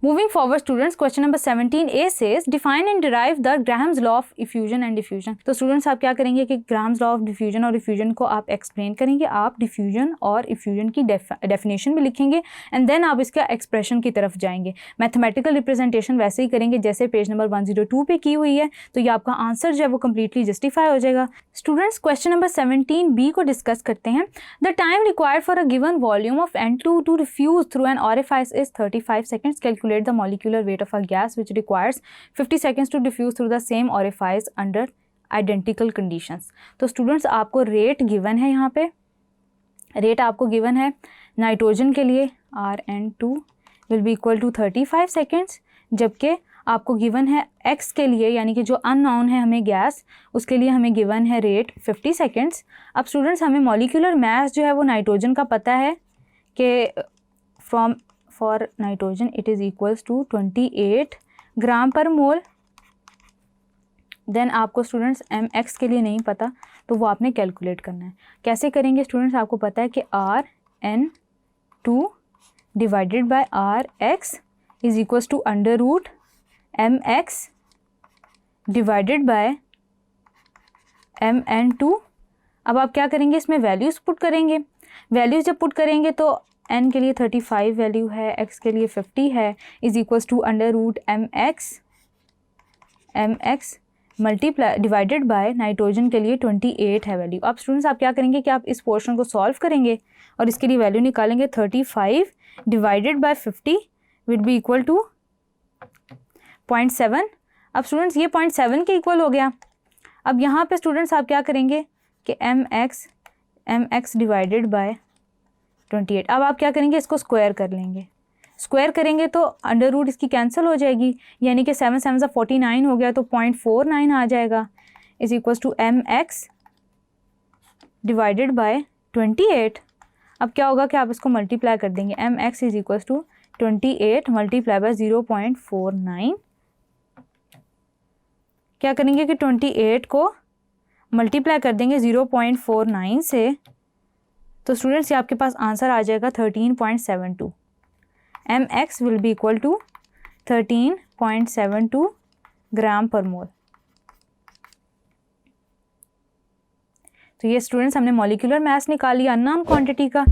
Moving forward students, question number 17A says define and derive the Graham's law of effusion and diffusion. तो students आप क्या करेंगे कि Graham's law of diffusion और effusion को आप एक्सप्लेन करेंगे, आप डिफ्यूजन और इफ्यूजन की डेफिनेशन भी लिखेंगे एंड देन आप इसका एक्सप्रेशन की तरफ जाएंगे। मैथमेटिकल रिप्रेजेंटेशन वैसे ही करेंगे जैसे पेज नंबर 102 पे की हुई है, तो ये आपका आंसर जो है वो कम्प्लीटली जस्टिफाई हो जाएगा। स्टूडेंट्स क्वेश्चन नंबर 17B को डिस्कस करते हैं। The time required for a given volume of N2 to refuse through an orifice is 35 seconds. Calculate the molecular weight of a gas which requires 50 seconds to diffuse through the same orifice under identical conditions. तो students आपको rate given है, यहाँ पे rate आपको given है nitrogen के लिए Rn2 will be equal to 35 seconds, जबकि आपको गिवन है x के लिए यानी कि जो अननोन है हमें गैस, उसके लिए हमें गिवन है रेट 50 सेकेंड्स। अब स्टूडेंट्स हमें मॉलिक्यूलर मास जो है वो नाइट्रोजन का पता है कि for nitrogen it is equals to 28 gram per mole. Then आपको स्टूडेंट्स mx के लिए नहीं पता, तो वो आपने कैलकुलेट करना है। कैसे करेंगे स्टूडेंट्स, आपको पता है कि Rn2 divided by Rx is equals to under root mx divided by Mn2। अब आप क्या करेंगे, इसमें वैल्यूज़ पुट करेंगे। वैल्यूज़ जब पुट करेंगे तो n के लिए 35 वैल्यू है, x के लिए 50 है, is equals to under root mx multiply divided by nitrogen के लिए 28 है वैल्यू। अब स्टूडेंट्स आप क्या करेंगे कि आप इस पोर्शन को सॉल्व करेंगे और इसके लिए वैल्यू निकालेंगे। 35 divided by 50 will be equal to 0.7। अब स्टूडेंट्स ये 0.7 के इक्वल हो गया। अब यहाँ पे स्टूडेंट्स आप क्या करेंगे कि mx डिवाइडेड बाय 28। अब आप क्या करेंगे, इसको स्क्वायर कर लेंगे। स्क्वायर करेंगे तो अंडर रूट इसकी कैंसिल हो जाएगी, यानी कि 7 7 49 हो गया, तो 0.49 आ जाएगा is equals to mx divided by 28। अब क्या होगा कि आप इसको मल्टीप्लाई कर देंगे। mx is equals to 28 multiply by 0.49। क्या करेंगे कि 28 को मल्टीप्लाई कर देंगे 0.49 से, तो स्टूडेंट्स ये आपके पास आंसर आ जाएगा 13.72। mx will be equal to 13.72 gram per mole. तो ये स्टूडेंट्स हमने मॉलिक्यूलर मास निकाली अननोन क्वांटिटी का।